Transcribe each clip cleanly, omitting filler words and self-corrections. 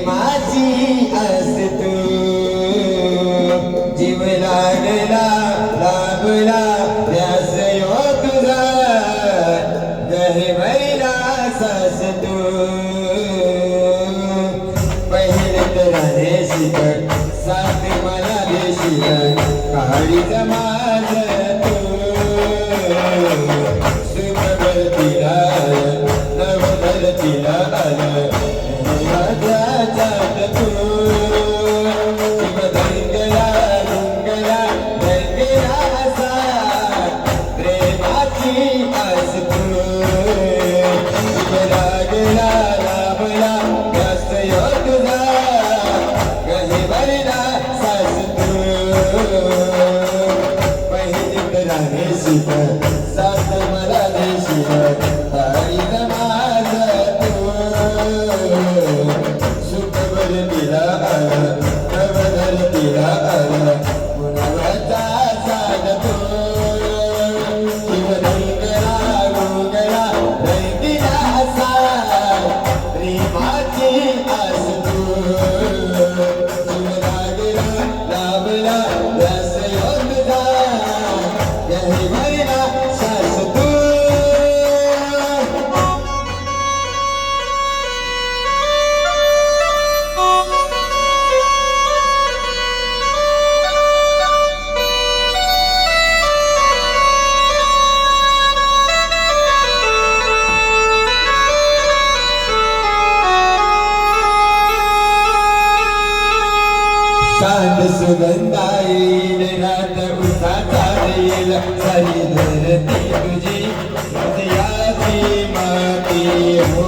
प्रेमाची असतो जीव लागला लागला ध्यास यो तुझा गहिवरला सास तू पहिले तर देशील साथ मला देशील काळी समाज तू सुख भरतीला नव भरतीला आलं राजात तू शिव दंगला दंगला दंगला असा प्रेमाची आस तू शिव लागला लाभला जास्त यो तुझा गहिवरला सास तू पहिली तर देशील साथ मला देशील तारी समाज तू सुख भरतीला आलं नव धरतीला आलं मुलाचा साध तू शिव रंगला रंगला रंगीला असा प्रेमाची आस तू शिव लागला लाभला रस यो तुझा गहिवरला सास तू चांद सुगंधा येईल रात उसाचा येईल सारी धरती तुझी हृदयाची माती हो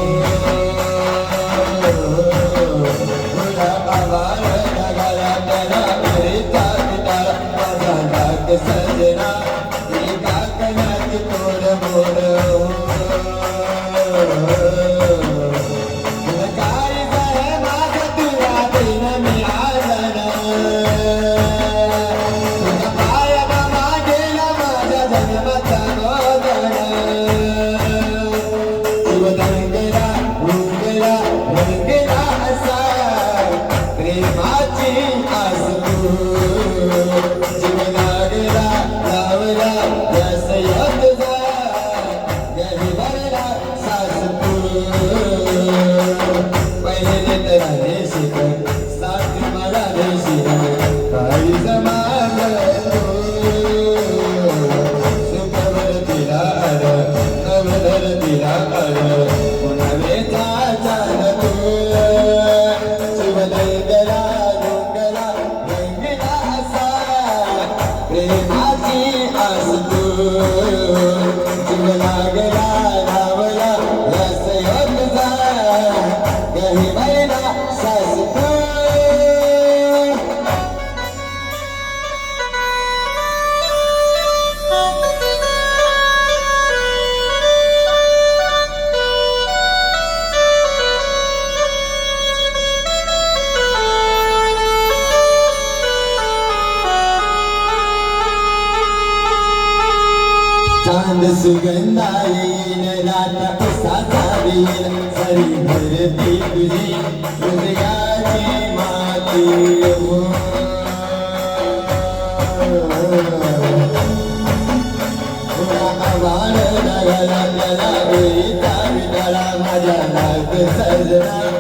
तुला आवाज ढगाला त्याला उरीचा पिटाळा माझा डाक सजना एका कणाची तोड मोड हो काय बाय माझा तुला दिन मी आजन तुझ्या पायाला मागेला माझ्या जन्माचा गोधन शिव रंगला रंगला रंगला असा प्रेमाची आस तू शिव लागला लावला रस यो तुझा गहिवरला सास तू पहिले तर देशील साथ मला देशील काळी समाज तू सुख भरतीला आलं नव धरतीला आलं पुन्हा वेचाचा तू शिव रंगला रंगला रंगला असा प्रेमाची आस तू शिव लागला लावला रस यो तुझा गहिवरला सास तू चांद सुगंधा येईल रात उसाचा येईल सारी धरती तुझी हृदयाची माती हो तुला आवाज ढगाला त्याला उरीचा पिटाळा माझ्या डाक सजना